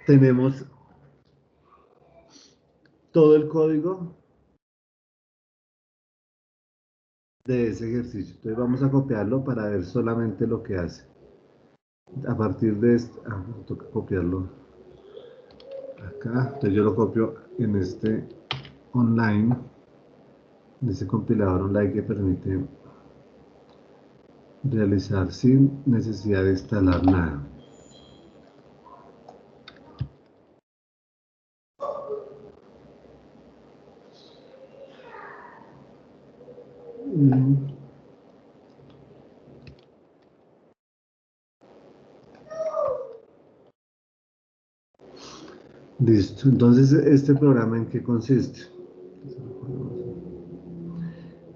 tenemos todo el código de ese ejercicio. Entonces vamos a copiarlo para ver solamente lo que hace. A partir de esto, toca copiarlo acá. Entonces yo lo copio en este online, en este compilador online que permite realizar sin necesidad de instalar nada. Listo. Entonces, ¿este programa en qué consiste?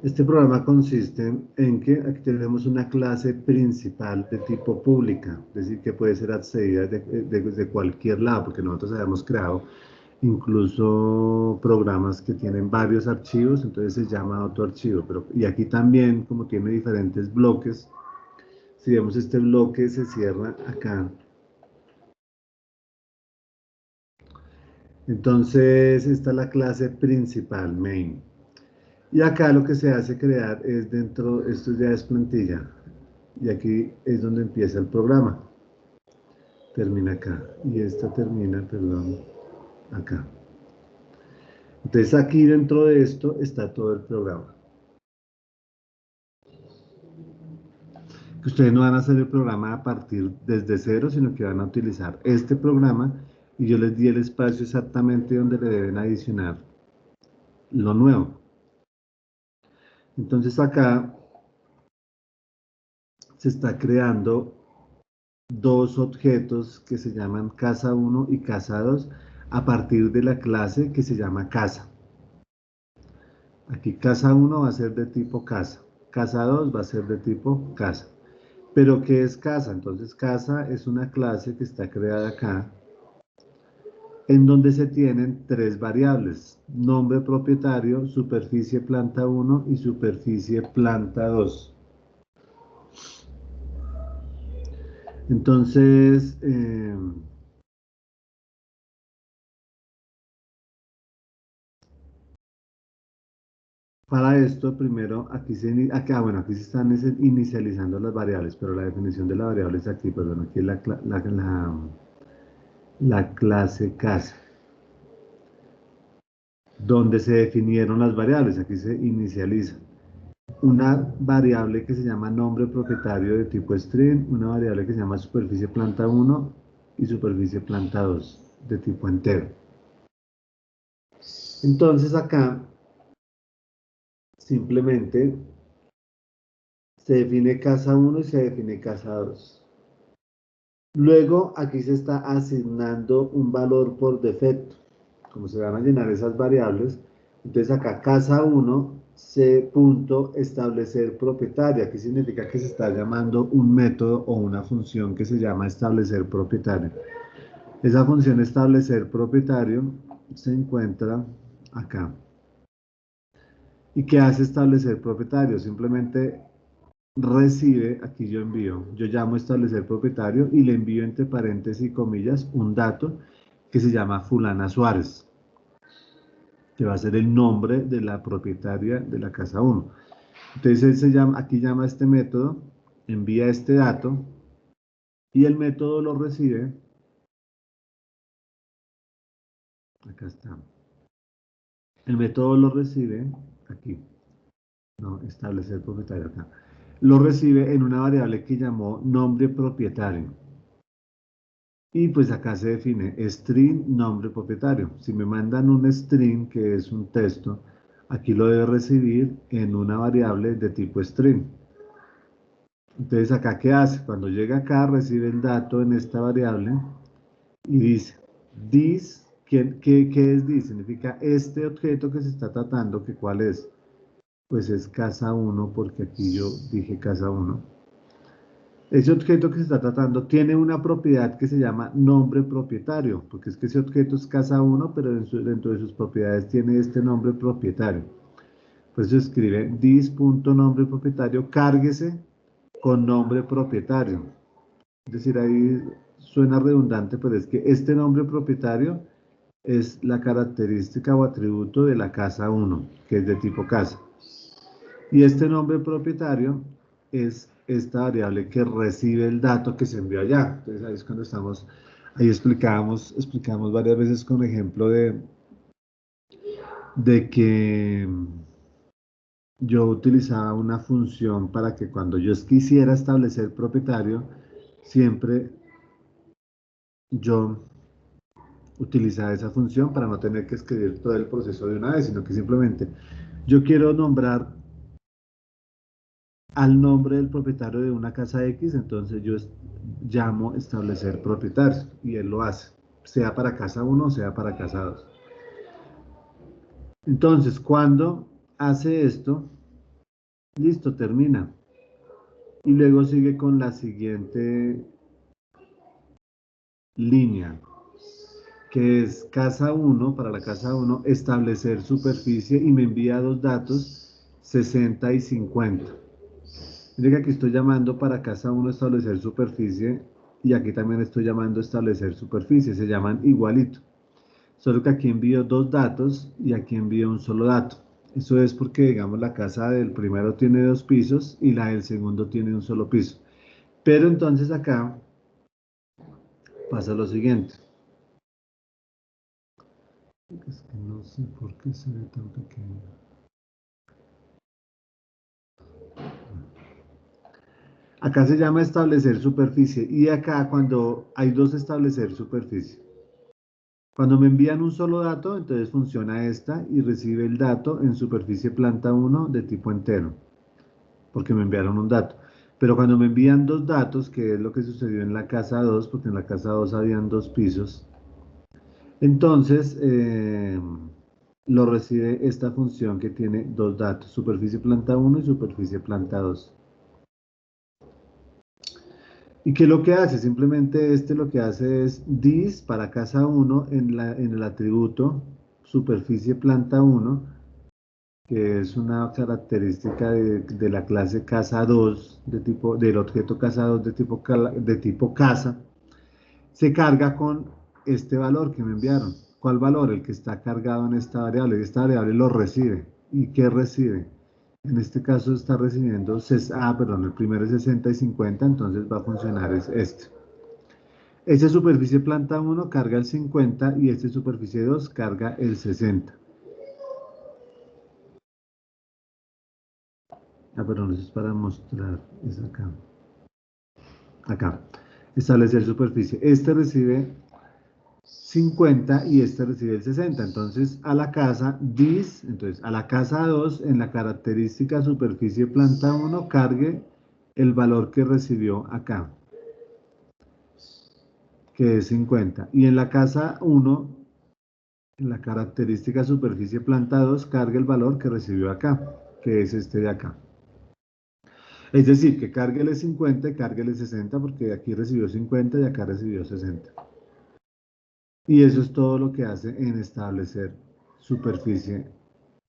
Este programa consiste en que aquí tenemos una clase principal de tipo pública, es decir, que puede ser accedida desde cualquier lado, porque nosotros habíamos creado incluso programas que tienen varios archivos, entonces se llama autoarchivo. Y aquí también, como tiene diferentes bloques, si vemos este bloque se cierra acá. Entonces, esta es la clase principal, main. Y acá lo que se hace crear es dentro, esto ya es plantilla, y aquí es donde empieza el programa. Termina acá, y esta termina, perdón, acá. Entonces aquí dentro de esto está todo el programa. Que ustedes no van a hacer el programa a partir desde cero, sino que van a utilizar este programa y yo les di el espacio exactamente donde le deben adicionar lo nuevo. Entonces acá se está creando dos objetos que se llaman casa 1 y casa 2 a partir de la clase que se llama casa. Aquí casa 1 va a ser de tipo casa, casa 2 va a ser de tipo casa. Pero ¿qué es casa? Entonces casa es una clase que está creada acá en donde se tienen tres variables, nombre propietario, superficie planta 1 y superficie planta 2. Entonces, para esto, primero, aquí se están inicializando las variables, pero la definición de la variable es aquí, perdón, aquí es la clase casa, donde se definieron las variables, aquí se inicializa. Una variable que se llama nombre propietario de tipo string, una variable que se llama superficie planta 1 y superficie planta 2 de tipo entero. Entonces acá simplemente se define casa 1 y se define casa 2. Luego aquí se está asignando un valor por defecto. Como se van a llenar esas variables, entonces acá casa 1 se punto establecer propietario. Aquí significa que se está llamando un método o una función que se llama establecer propietario. Esa función establecer propietario se encuentra acá. ¿Y qué hace establecer propietario? Simplemente recibe, aquí yo llamo establecer propietario y le envío entre paréntesis y comillas un dato que se llama fulana Suárez, que va a ser el nombre de la propietaria de la casa 1. Entonces aquí llama a este método, envía este dato y el método lo recibe, acá está, el método lo recibe aquí, no, establecer propietario acá, lo recibe en una variable que llamó nombre propietario. Y pues acá se define string nombre propietario. Si me mandan un string, que es un texto, aquí lo debe recibir en una variable de tipo string. Entonces acá, ¿qué hace? Cuando llega acá, recibe el dato en esta variable y dice, this, ¿qué es this? Significa este objeto que se está tratando, que ¿cuál es? Pues es casa 1, porque aquí yo dije casa 1. Ese objeto que se está tratando tiene una propiedad que se llama nombre propietario, porque es que ese objeto es casa 1, pero dentro de sus propiedades tiene este nombre propietario. Pues se escribe this.nombre propietario, cárguese con nombre propietario. Es decir, ahí suena redundante, pero es que este nombre propietario es la característica o atributo de la casa 1, que es de tipo casa. Y este nombre propietario es esta variable que recibe el dato que se envió allá. Entonces ahí es cuando estamos, ahí explicamos varias veces con ejemplo de que yo utilizaba una función para que cuando yo quisiera establecer propietario, siempre yo utilizaba esa función para no tener que escribir todo el proceso de una vez, sino que simplemente yo quiero nombrar al nombre del propietario de una casa X, entonces yo llamo establecer propietario y él lo hace, sea para casa 1 sea para casa 2. Entonces, cuando hace esto, listo, termina. Y luego sigue con la siguiente línea, que es casa 1, para la casa 1, establecer superficie y me envía dos datos, 60 y 50. Mire que aquí estoy llamando para casa 1 establecer superficie y aquí también estoy llamando establecer superficie, se llaman igualito. Solo que aquí envío dos datos y aquí envío un solo dato. Eso es porque, digamos, la casa del primero tiene dos pisos y la del segundo tiene un solo piso. Pero entonces acá pasa lo siguiente. Es que no sé por qué se ve tan pequeño. Acá se llama establecer superficie y acá cuando hay dos establecer superficie. Cuando me envían un solo dato, entonces funciona esta y recibe el dato en superficie planta 1 de tipo entero, porque me enviaron un dato. Pero cuando me envían dos datos, que es lo que sucedió en la casa 2, porque en la casa 2 habían dos pisos, entonces lo recibe esta función que tiene dos datos, superficie planta 1 y superficie planta 2. ¿Y qué es lo que hace? Simplemente este lo que hace es dis para casa 1 en el atributo superficie planta 1, que es una característica de la clase casa 2, del objeto casa 2 de tipo casa, se carga con este valor que me enviaron. ¿Cuál valor? El que está cargado en esta variable. Y esta variable lo recibe. ¿Y qué recibe? En este caso está recibiendo, perdón, el primero es 60 y 50, entonces va a funcionar es este. Esta superficie planta 1 carga el 50 y esta superficie 2 carga el 60. Perdón, eso es para mostrar, es acá. Acá, establecer superficie. Este recibe 50 y este recibe el 60. Entonces, a la casa entonces a la casa 2 en la característica superficie planta 1 cargue el valor que recibió acá, que es 50. Y en la casa 1, en la característica superficie planta 2, cargue el valor que recibió acá, que es este de acá. Es decir, que cárguele 50 y cárguele 60 porque aquí recibió 50 y acá recibió 60. Y eso es todo lo que hace en establecer superficie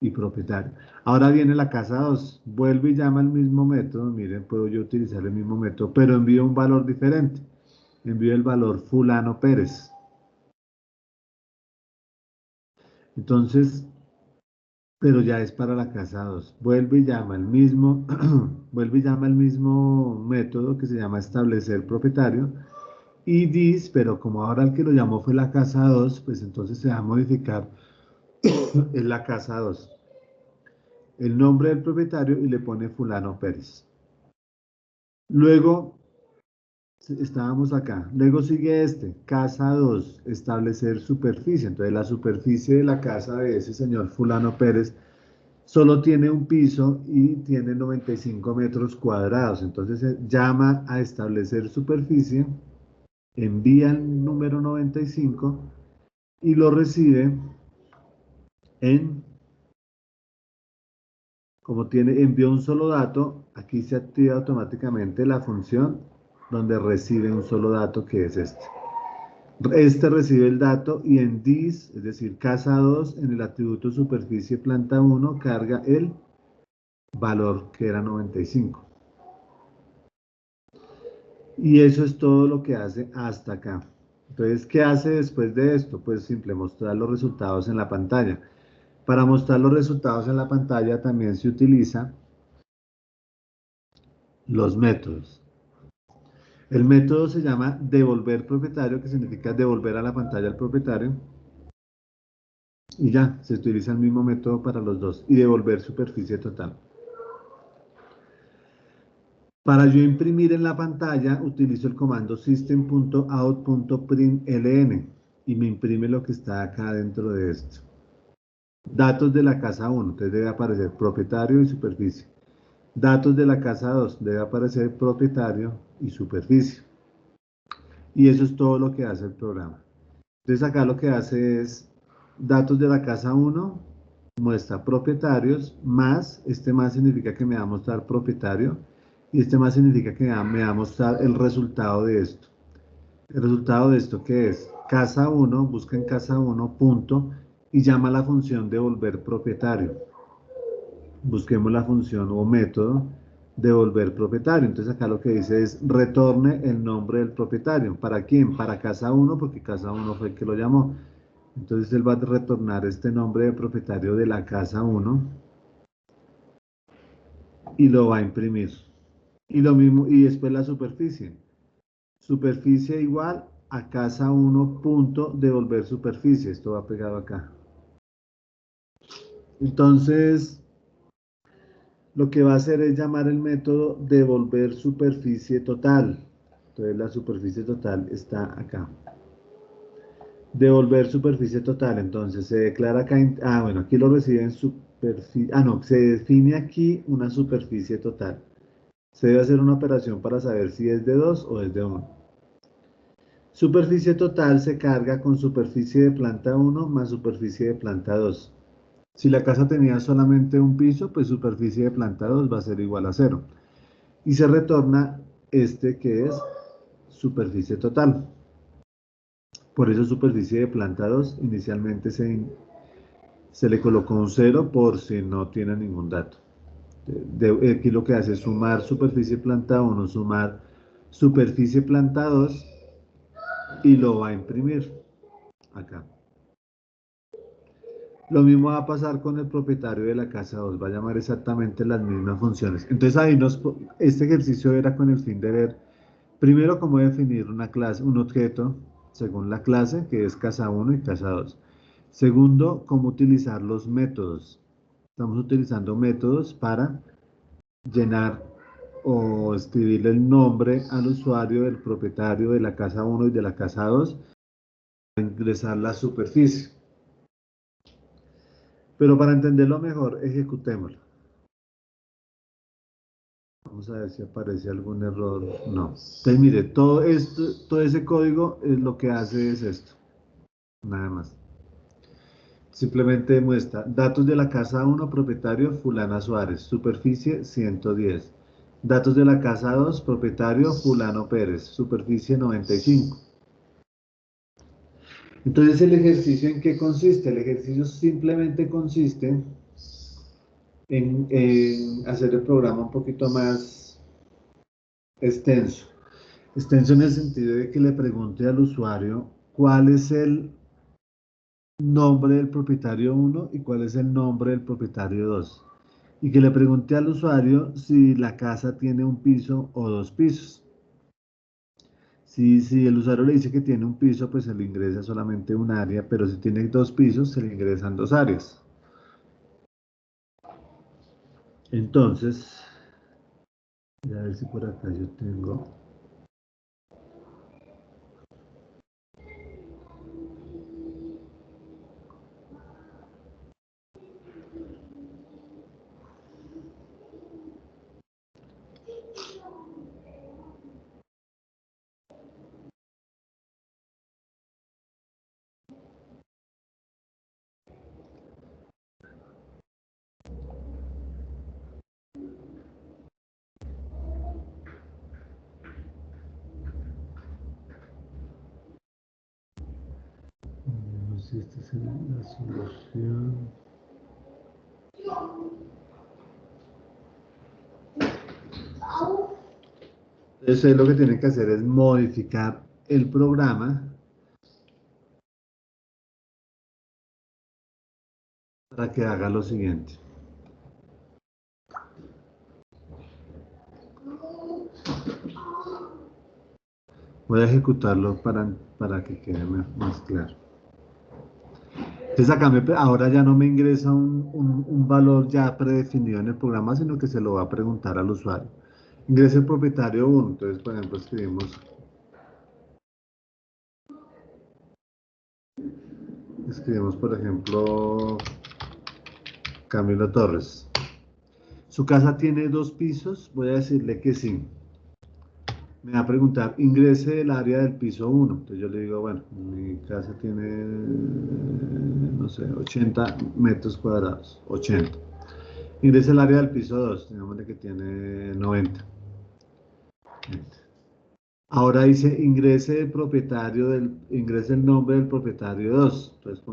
y propietario. Ahora viene la casa 2, vuelve y llama el mismo método, miren, puedo yo utilizar el mismo método, pero envío un valor diferente. Envío el valor fulano Pérez. Entonces, pero ya es para la casa 2. Vuelve y llama el mismo, vuelve y llama el mismo método que se llama establecer propietario y dis, pero como ahora el que lo llamó fue la casa 2, pues entonces se va a modificar en la casa 2 el nombre del propietario y le pone fulano Pérez. Luego, estábamos acá. Luego sigue casa 2, establecer superficie. Entonces la superficie de la casa de ese señor fulano Pérez solo tiene un piso y tiene 95 metros cuadrados. Entonces llama a establecer superficie, envía el número 95 y lo recibe en, como envió un solo dato, aquí se activa automáticamente la función donde recibe un solo dato que es este. Este recibe el dato y en dis, es decir, casa 2, en el atributo superficie planta 1, carga el valor que era 95. Y eso es todo lo que hace hasta acá. Entonces, ¿qué hace después de esto? Pues simple mostrar los resultados en la pantalla. Para mostrar los resultados en la pantalla también se utiliza los métodos. El método se llama devolver propietario, que significa devolver a la pantalla al propietario. Y ya, se utiliza el mismo método para los dos. Y devolver superficie total. Para yo imprimir en la pantalla, utilizo el comando system.out.println y me imprime lo que está acá dentro de esto. Datos de la casa 1, entonces debe aparecer propietario y superficie. Datos de la casa 2, debe aparecer propietario y superficie. Y eso es todo lo que hace el programa. Entonces acá lo que hace es datos de la casa 1, muestra propietarios, más, este más significa que me va a mostrar propietario, y este más significa que me va a mostrar el resultado de esto. El resultado de esto que es casa 1, busca en casa 1, punto, y llama a la función devolver propietario. Busquemos la función o método devolver propietario. Entonces acá lo que dice es retorne el nombre del propietario. ¿Para quién? Para casa 1, porque casa 1 fue el que lo llamó. Entonces él va a retornar este nombre de propietario de la casa 1 y lo va a imprimir. Y lo mismo, y después la superficie. Superficie igual a casa 1 punto devolver superficie. Esto va pegado acá. Entonces, lo que va a hacer es llamar el método devolver superficie total. Entonces la superficie total está acá. Devolver superficie total. Entonces se declara acá. Bueno, aquí lo recibe en superficie. No, se define aquí una superficie total. Se debe hacer una operación para saber si es de 2 o es de 1. Superficie total se carga con superficie de planta 1 más superficie de planta 2. Si la casa tenía solamente un piso, pues superficie de planta 2 va a ser igual a 0. Y se retorna este que es superficie total. Por eso superficie de planta 2 inicialmente se le colocó un 0 por si no tiene ningún dato. Aquí lo que hace es sumar superficie planta 1, sumar superficie planta 2 y lo va a imprimir acá. Lo mismo va a pasar con el propietario de la casa 2, va a llamar exactamente las mismas funciones. Entonces ahí este ejercicio era con el fin de ver primero cómo definir una clase, un objeto según la clase, que es casa 1 y casa 2. Segundo, cómo utilizar los métodos. Estamos utilizando métodos para llenar o escribirle el nombre al usuario del propietario de la casa 1 y de la casa 2 para ingresar la superficie. Pero para entenderlo mejor, ejecutémoslo. Vamos a ver si aparece algún error. No. Entonces, mire, todo esto, todo ese código es lo que hace es esto. Nada más. Simplemente muestra datos de la casa 1, propietario Fulana Suárez, superficie 110. Datos de la casa 2, propietario Fulano Pérez, superficie 95. Entonces, ¿el ejercicio en qué consiste? El ejercicio simplemente consiste en hacer el programa un poquito más extenso. Extenso en el sentido de que le pregunte al usuario cuál es el nombre del propietario 1 y cuál es el nombre del propietario 2. Y que le pregunte al usuario si la casa tiene un piso o dos pisos. Si el usuario le dice que tiene un piso, pues se le ingresa solamente un área, pero si tiene dos pisos, se le ingresan dos áreas. Entonces, voy a ver si por acá yo tengo. No sé si esta es la solución. Ustedes lo que tienen que hacer es modificar el programa para que haga lo siguiente. Voy a ejecutarlo para que quede más claro. Entonces acá ahora ya no me ingresa un valor ya predefinido en el programa, sino que se lo va a preguntar al usuario. Ingresa el propietario 1. Entonces, por ejemplo, escribimos, por ejemplo, Camilo Torres. ¿Su casa tiene 2 pisos? Voy a decirle que sí. Me va a preguntar, ingrese el área del piso 1. Entonces yo le digo, bueno, mi casa tiene, no sé, 80 metros cuadrados. 80. Ingrese el área del piso 2. Digámosle que tiene 90. Ahora dice, ingrese el nombre del propietario 2. Entonces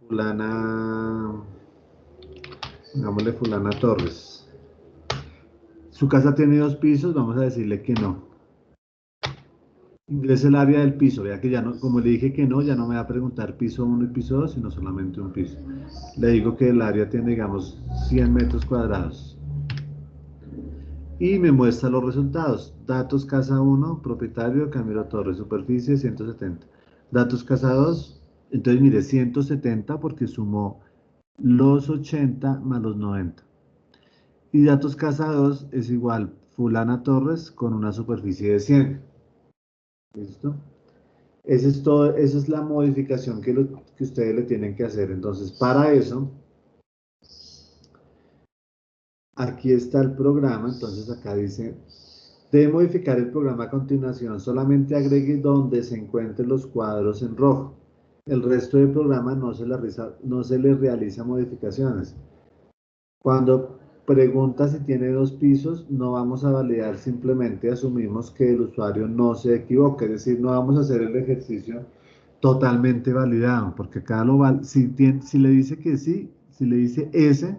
fulana, pongámosle fulana Torres. ¿Su casa tiene 2 pisos? Vamos a decirle que no. Ingrese el área del piso. Vea que ya no, como le dije que no, ya no me va a preguntar piso 1 y piso 2, sino solamente un piso. Le digo que el área tiene, digamos, 100 metros cuadrados. Y me muestra los resultados. Datos casa 1, propietario, Camilo Torres, superficie 170. Datos casa 2, entonces mire, 170 porque sumó los 80 más los 90. Y datos casa 2 es igual fulana Torres con una superficie de 100. ¿Listo? Esa es todo, esa es la modificación que ustedes le tienen que hacer. Entonces, para eso, aquí está el programa. Entonces, acá dice, debe modificar el programa a continuación. Solamente agregue donde se encuentren los cuadros en rojo. El resto del programa no se le realiza modificaciones. Cuando pregunta si tiene 2 pisos, no vamos a validar, simplemente asumimos que el usuario no se equivoca, es decir, no vamos a hacer el ejercicio totalmente validado, porque acá si le dice que sí, si le dice S,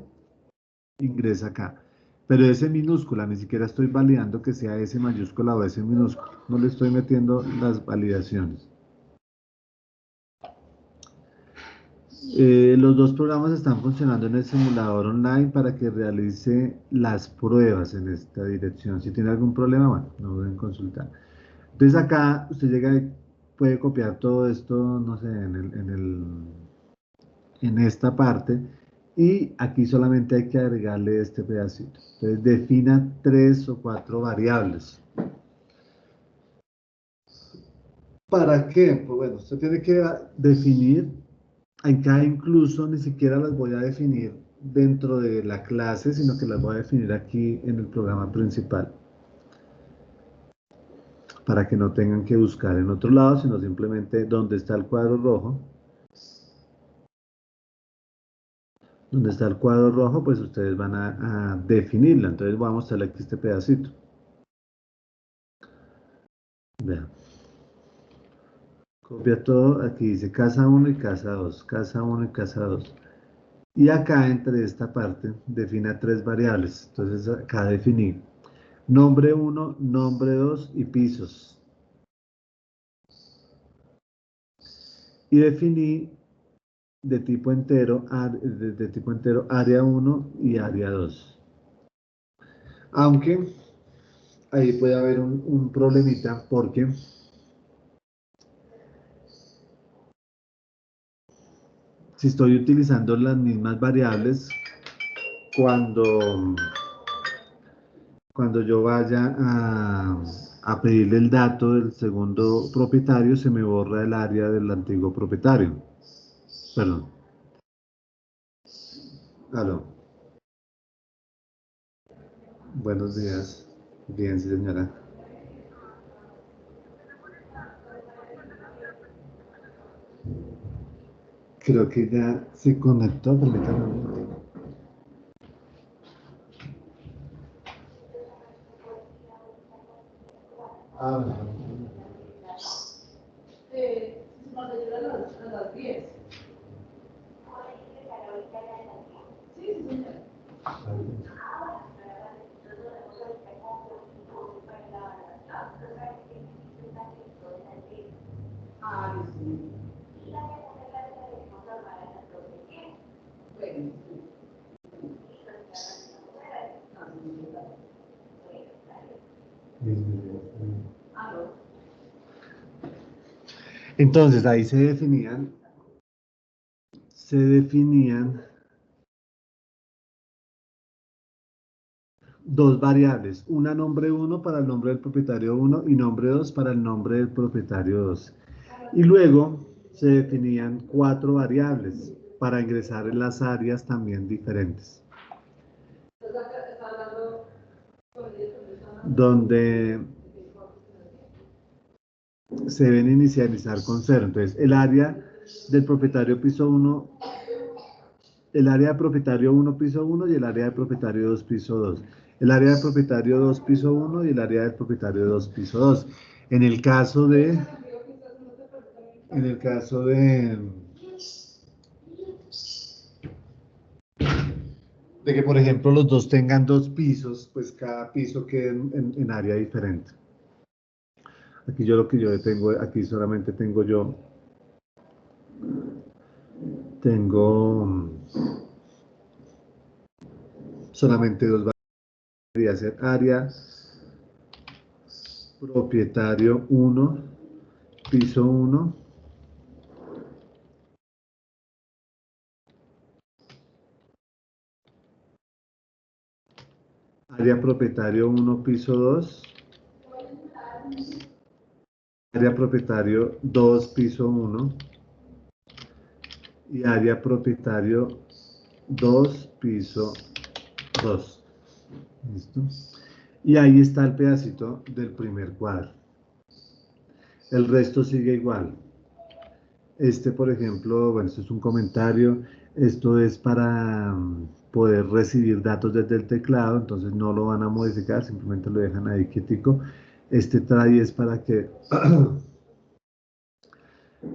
ingresa acá. Pero S minúscula, ni siquiera estoy validando que sea S mayúscula o S minúscula, no le estoy metiendo las validaciones. Los 2 programas están funcionando en el simulador online para que realice las pruebas en esta dirección. Si tiene algún problema, bueno, no deben consultar. Entonces acá usted llega y puede copiar todo esto, no sé, en esta parte. Y aquí solamente hay que agregarle este pedacito. Entonces defina 3 o 4 variables. ¿Para qué? Pues bueno, usted tiene que definir. Acá incluso ni siquiera las voy a definir dentro de la clase, sino que las voy a definir aquí en el programa principal. Para que no tengan que buscar en otro lado, sino simplemente donde está el cuadro rojo. Donde está el cuadro rojo, pues ustedes van a definirla. Entonces voy a mostrarle aquí este pedacito. Vean. Copia todo, aquí dice casa 1 y casa 2, casa 1 y casa 2. Y acá entre esta parte defina 3 variables. Entonces acá definí nombre 1, nombre 2 y pisos. Y definí de tipo entero área 1 y área 2. Aunque ahí puede haber un problemita porque si estoy utilizando las mismas variables, cuando, cuando yo vaya a pedirle el dato del segundo propietario, se me borra el área del antiguo propietario. Perdón. Aló. Buenos días. Bien, sí, señora. Creo que ya se conectó, permítame un momento. Ah, bueno. Nos ayuda a las 10. Sí, sí, señora. Entonces ahí se definían dos variables, una nombre uno para el nombre del propietario uno y nombre 2 para el nombre del propietario 2. Y luego se definían cuatro variables para ingresar en las áreas también diferentes, donde se deben inicializar con cero. Entonces, el área del propietario piso uno, el área de propietario uno piso uno y el área de propietario 2 piso 2. El área de propietario 2 piso uno y el área del propietario 2 piso 2. En el caso de, en el caso de que, por ejemplo, los dos tengan dos pisos, pues cada piso quede en área diferente. Aquí yo lo que yo tengo, aquí solamente tengo solamente dos variables. Debería ser área propietario uno piso uno, área propietario uno piso 2, área propietario 2 piso uno y área propietario 2 piso 2. ¿Listo? Y ahí está el pedacito del primer cuadro. El resto sigue igual. Este, por ejemplo, bueno, esto es un comentario. Esto es para poder recibir datos desde el teclado, entonces no lo van a modificar, simplemente lo dejan ahí quietico. Este try es para que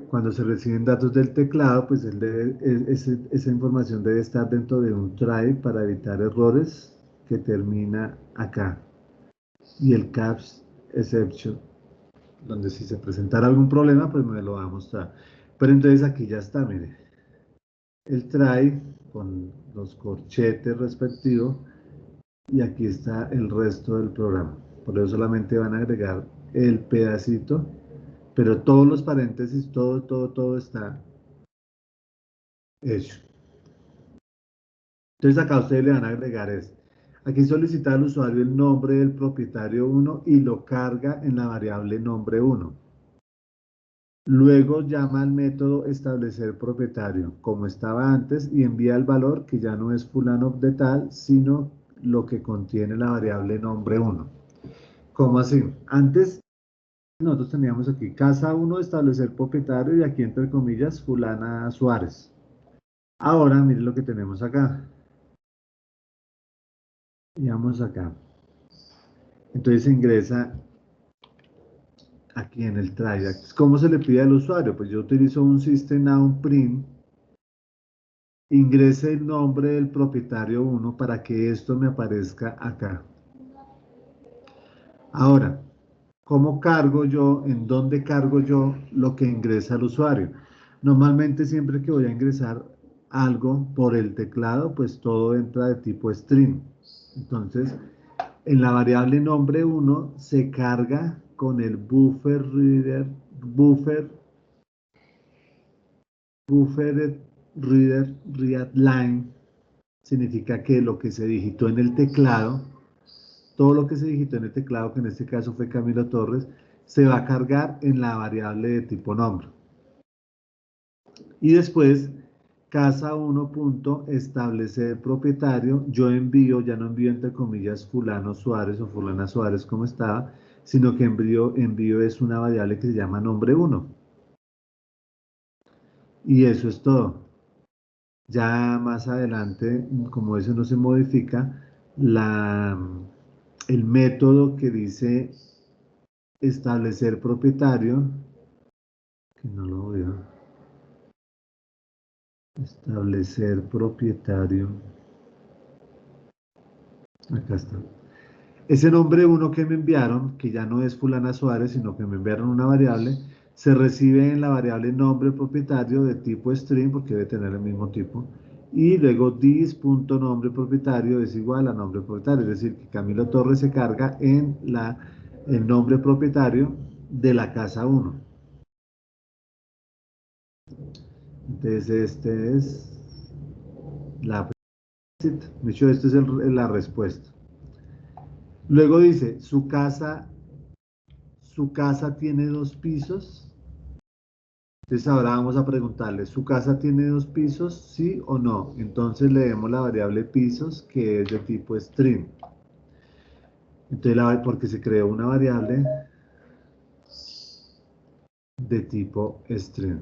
cuando se reciben datos del teclado, pues esa información debe estar dentro de un try para evitar errores que termina acá. Y el caps exception, donde si se presentara algún problema, pues me lo va a mostrar. Pero entonces aquí ya está, mire. El try con los corchetes respectivos y aquí está el resto del programa. Por eso solamente van a agregar el pedacito, pero todos los paréntesis, todo está hecho. Entonces acá ustedes le van a agregar es, aquí solicita al usuario el nombre del propietario 1 y lo carga en la variable nombre 1. Luego llama al método establecer propietario, como estaba antes, y envía el valor que ya no es fulano de tal, sino lo que contiene la variable nombre 1. ¿Cómo así? Antes nosotros teníamos aquí casa 1 establecer propietario y aquí entre comillas fulana Suárez. Ahora miren lo que tenemos acá. Y vamos acá. Entonces se ingresa aquí en el try. ¿Cómo se le pide al usuario? Pues yo utilizo un system out print. Ingrese el nombre del propietario 1 para que esto me aparezca acá. Ahora, ¿cómo cargo yo? ¿En dónde cargo yo lo que ingresa el usuario? Normalmente siempre que voy a ingresar algo por el teclado, pues todo entra de tipo string. Entonces, en la variable nombre 1 se carga con el buffer reader read line. Significa que lo que se digitó en el teclado, todo lo que se digitó en el teclado, que en este caso fue Camilo Torres, se va a cargar en la variable de tipo nombre. Y después, casa 1 punto establecer propietario, yo envío, ya no envío entre comillas fulano Suárez o fulana Suárez como estaba, sino que envío es una variable que se llama nombre 1. Y eso es todo. Ya más adelante, como eso no se modifica, el método que dice establecer propietario, que no lo veo, establecer propietario, acá está. Ese nombre uno que me enviaron, que ya no es fulana Suárez, sino que me enviaron una variable, se recibe en la variable nombre propietario de tipo string, porque debe tener el mismo tipo, y luego this.nombre propietario es igual a nombre propietario, es decir, que Camilo Torres se carga en la el nombre propietario de la casa 1. Entonces, este es la cita. De hecho, esta es la respuesta. Luego dice, su casa tiene 2 pisos. Entonces ahora vamos a preguntarle, ¿su casa tiene 2 pisos? ¿Sí o no? Entonces leemos la variable pisos, que es de tipo string. Entonces, porque se creó una variable de tipo string.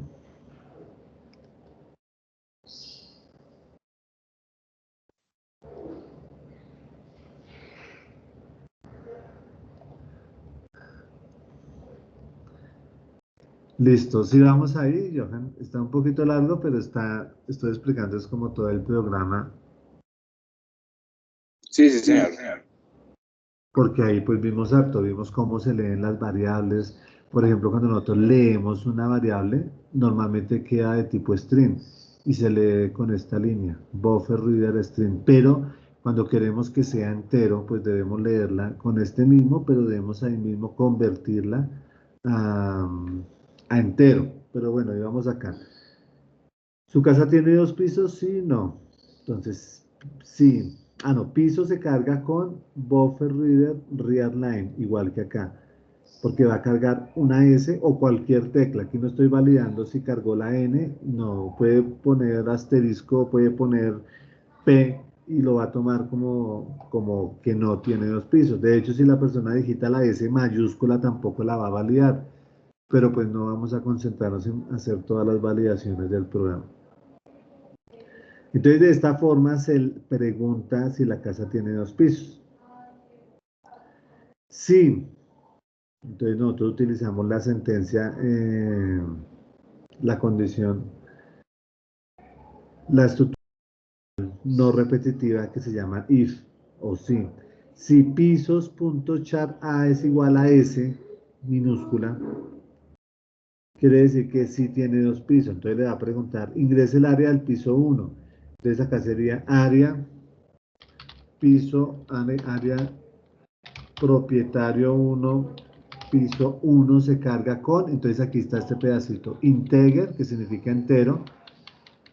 Listo, si vamos ahí, Johan, está un poquito largo, pero estoy explicando, es como todo el programa, Sí, sí, señor. porque ahí pues vimos harto, vimos cómo se leen las variables. Por ejemplo, cuando nosotros leemos una variable, normalmente queda de tipo string y se lee con esta línea, buffer reader string, pero cuando queremos que sea entero, pues debemos leerla con este mismo, pero debemos ahí mismo convertirla a, a entero. Pero bueno, ahí vamos acá. ¿Su casa tiene 2 pisos? Sí, no. Entonces, sí. Ah, no, piso se carga con buffer reader readline, igual que acá, porque va a cargar una S o cualquier tecla. Aquí no estoy validando si cargó la N, no, puede poner asterisco, puede poner P y lo va a tomar como que no tiene 2 pisos. De hecho, si la persona digita la S mayúscula, tampoco la va a validar, pero pues no vamos a concentrarnos en hacer todas las validaciones del programa. Entonces, de esta forma se pregunta si la casa tiene 2 pisos. Sí. Entonces, nosotros utilizamos la sentencia, la condición, la estructura no repetitiva que se llama if o si. Si pisos.char A es igual a S minúscula, quiere decir que sí tiene 2 pisos. Entonces le va a preguntar, ingrese el área del piso 1. Entonces acá sería área, piso, área propietario 1, piso 1 se carga con, entonces aquí está este pedacito, integer, que significa entero,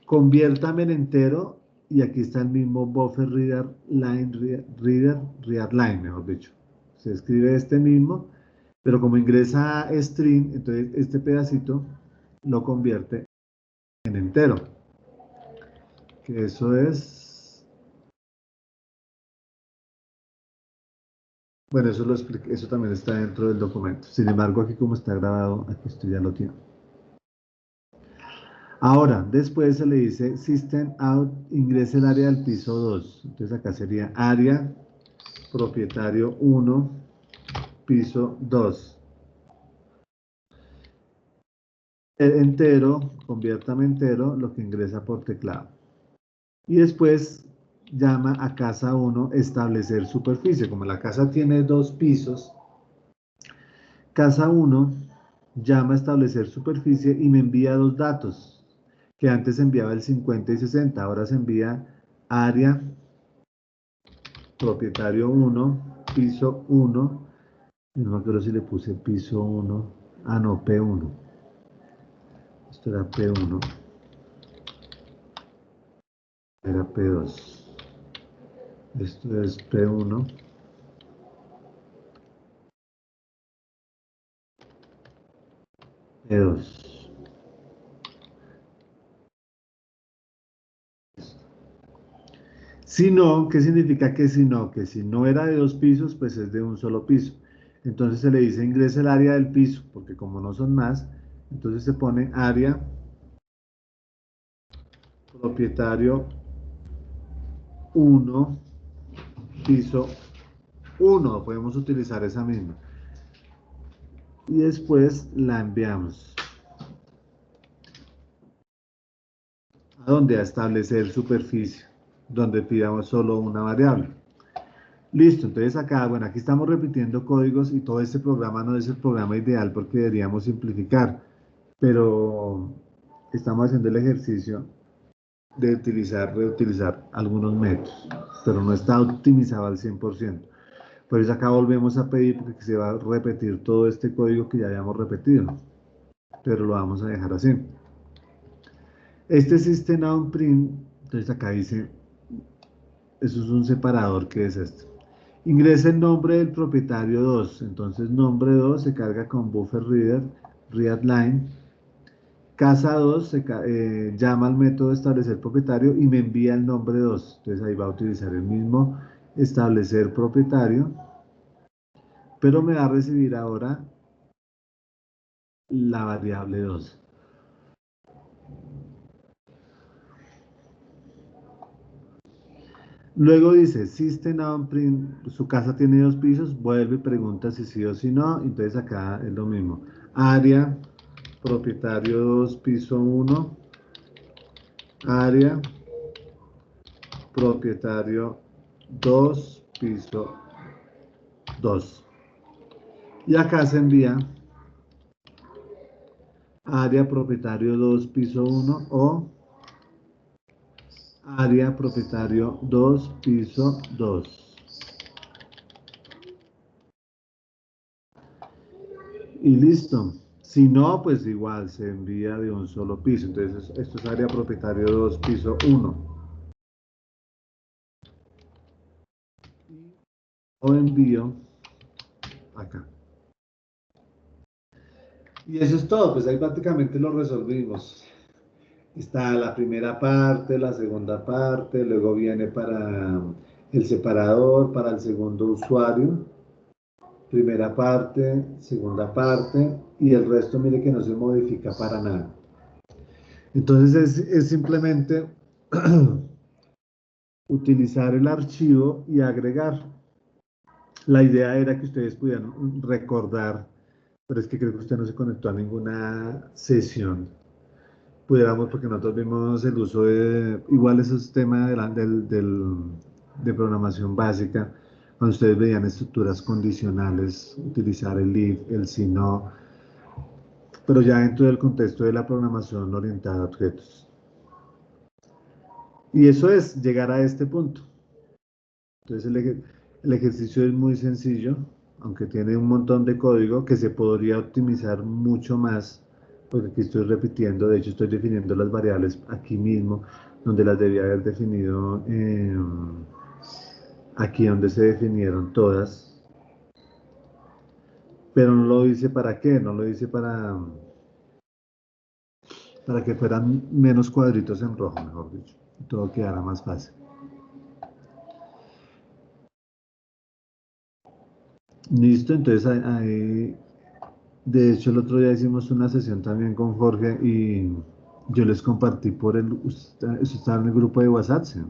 conviértame en entero, y aquí está el mismo buffer reader line, read line, mejor dicho. Se escribe este mismo, pero como ingresa a string, entonces este pedacito lo convierte en entero, que eso es, bueno, eso lo expliqué, eso también está dentro del documento. Sin embargo, aquí como está grabado, aquí esto ya lo tiene. Ahora, después se le dice System Out, ingrese el área del piso 2. Entonces acá sería área, propietario 1, piso 2. El entero, conviértame entero, lo que ingresa por teclado. Y después llama a casa 1 establecer superficie. Como la casa tiene 2 pisos, casa 1 llama a establecer superficie y me envía 2 datos, que antes enviaba el 50 y 60, ahora se envía área, propietario 1, piso 1, no me acuerdo si le puse piso 1, ah no, P1, esto era P1, era P2, esto es P1, P2. Si no, ¿qué significa que si no? Que si no era de 2 pisos, pues es de un solo piso. Entonces se le dice ingrese el área del piso, porque como no son más, entonces se pone área, propietario 1, piso 1, podemos utilizar esa misma. Y después la enviamos. ¿A dónde? A establecer superficie, donde pidamos solo una variable. Listo, entonces acá, bueno, aquí estamos repitiendo códigos y todo este programa no es el programa ideal porque deberíamos simplificar, pero estamos haciendo el ejercicio de reutilizar algunos métodos, pero no está optimizado al 100%. Por eso acá volvemos a pedir porque se va a repetir todo este código que ya habíamos repetido, pero lo vamos a dejar así. Este system out print, entonces acá dice, eso es un separador que es este. Ingresa el nombre del propietario 2, entonces nombre 2 se carga con buffer reader, readline. Casa 2 llama al método establecer propietario y me envía el nombre 2. Entonces ahí va a utilizar el mismo establecer propietario, pero me va a recibir ahora la variable 2. Luego dice, System on print, su casa tiene 2 pisos, vuelve y pregunta si sí o si no, entonces acá es lo mismo. Área, propietario 2, piso 1, área, propietario 2, piso 2. Y acá se envía área propietario 2, piso 1 o área propietario 2, piso 2. Y listo. Si no, pues igual se envía de un solo piso. Entonces, esto es área propietario 2, piso 1. O envío acá. Y eso es todo, pues ahí prácticamente lo resolvimos. Está la primera parte, la segunda parte, luego viene para el separador, para el segundo usuario, primera parte, segunda parte, y el resto mire que no se modifica para nada. Entonces es simplemente utilizar el archivo y agregar. La idea era que ustedes pudieran recordar, pero es que creo que usted no se conectó a ninguna sesión. Pudiéramos, porque nosotros vimos el uso de, igual esos temas de programación básica, cuando ustedes veían estructuras condicionales, utilizar el if, el si no, pero ya dentro del contexto de la programación orientada a objetos. Y eso es llegar a este punto. Entonces el ejercicio es muy sencillo, aunque tiene un montón de código que se podría optimizar mucho más, porque aquí estoy repitiendo, de hecho estoy definiendo las variables aquí mismo, donde las debía haber definido aquí donde se definieron todas, pero no lo hice para qué, no lo hice para que fueran menos cuadritos en rojo, mejor dicho, y todo quedara más fácil. Listo, entonces ahí, de hecho el otro día hicimos una sesión también con Jorge y yo les compartí por usted estaba en el grupo de WhatsApp, ¿sí?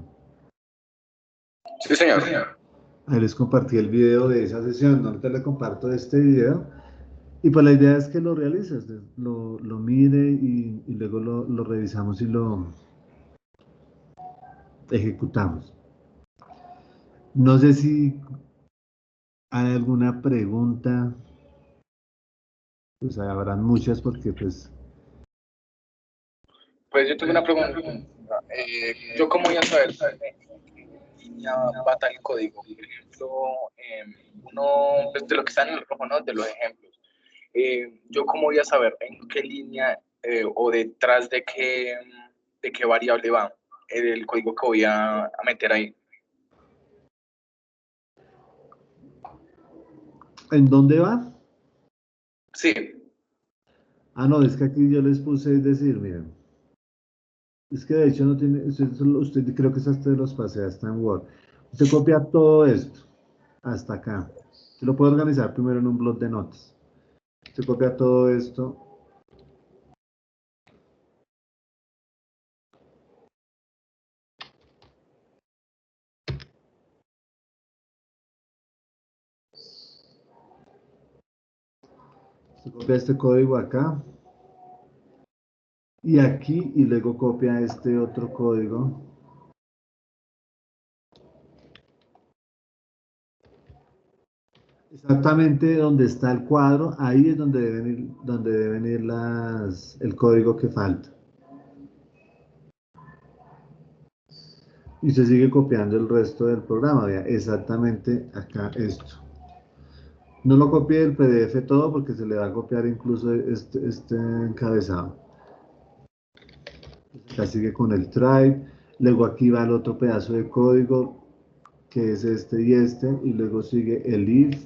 Sí, señor. Ahí les compartí el video de esa sesión, ahorita le comparto este video y pues la idea es que lo realices, lo mire y luego lo revisamos y lo ejecutamos. No sé si hay alguna pregunta, pues habrán muchas porque pues... Pues yo tengo una pregunta. ¿Yo cómo voy a saber en qué línea va tal código? Por ejemplo, uno, pues de lo que está en el rojo, ¿no? De los ejemplos. ¿Yo cómo voy a saber en qué línea o detrás de qué variable va el código que voy a meter ahí? ¿En dónde va? Sí, Ah, no, es que aquí yo les puse, es decir, miren, es que de hecho no tiene, usted creo que es hasta los pasé hasta en Word. Usted copia todo esto, hasta acá. Se lo puede organizar primero en un blog de notas. Usted copia todo esto. Usted copia este código acá. Y aquí, y luego copia este otro código. Exactamente donde está el cuadro, ahí es donde deben ir el código que falta. Y se sigue copiando el resto del programa, vea, exactamente acá esto. No lo copie del PDF todo porque se le va a copiar incluso este encabezado. Acá sigue con el try. Luego aquí va el otro pedazo de código que es este y este. Y luego sigue el if.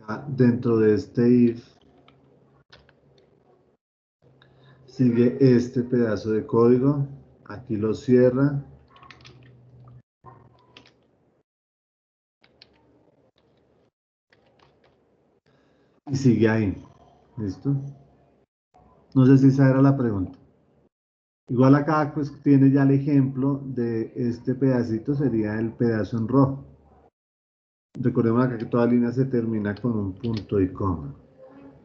Acá dentro de este if sigue este pedazo de código. Aquí lo cierra. Y sigue ahí. ¿Listo? No sé si esa era la pregunta. Igual acá pues tiene ya el ejemplo de este pedacito, sería el pedazo en rojo. Recordemos acá que toda línea se termina con un punto y coma.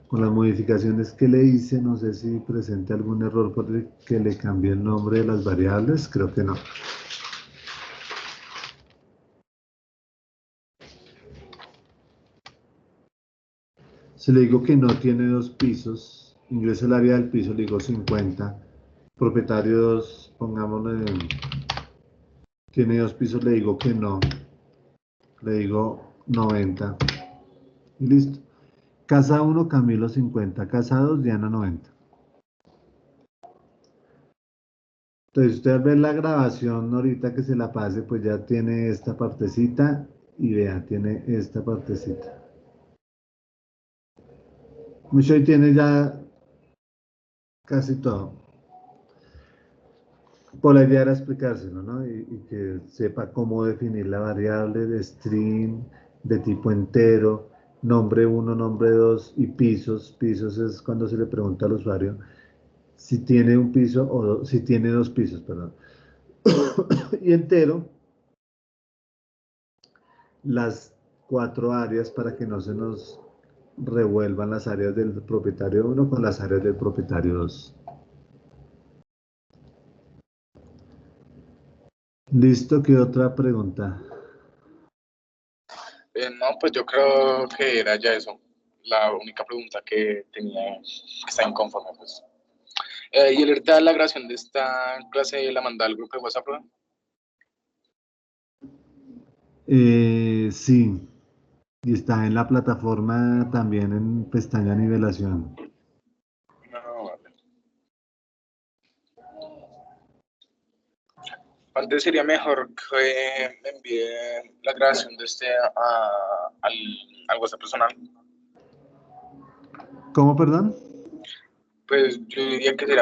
Con las modificaciones que le hice, no sé si presente algún error por el que le cambié el nombre de las variables, creo que no. Si le digo que no tiene dos pisos, ingreso el área del piso, le digo 50. Propietario 2, pongámosle, tiene dos pisos, le digo que no. Le digo 90. Y listo. Casa 1, Camilo 50. Casa 2, Diana 90. Entonces, usted al ver la grabación ahorita que se la pase, pues ya tiene esta partecita y vea, tiene esta partecita. Mucho y tiene ya casi todo. Por la idea era explicárselo, ¿no? Y que sepa cómo definir la variable de string, de tipo entero, nombre 1, nombre 2 y pisos. Pisos es cuando se le pregunta al usuario si tiene un piso o si tiene dos pisos, perdón. Y entero, las 4 áreas para que no se nos revuelvan las áreas del propietario 1 con las áreas del propietario 2. Listo, ¿qué otra pregunta? No, pues yo creo que era ya eso. La única pregunta que tenía, que está inconforme, pues. ¿Y alerta la grabación de esta clase la manda al grupo de WhatsApp, ¿no? Sí, y está en la plataforma también en pestaña nivelación. No, vale. Antes sería mejor que me envíe la grabación de este al WhatsApp personal. ¿Cómo, perdón? Pues yo diría que sería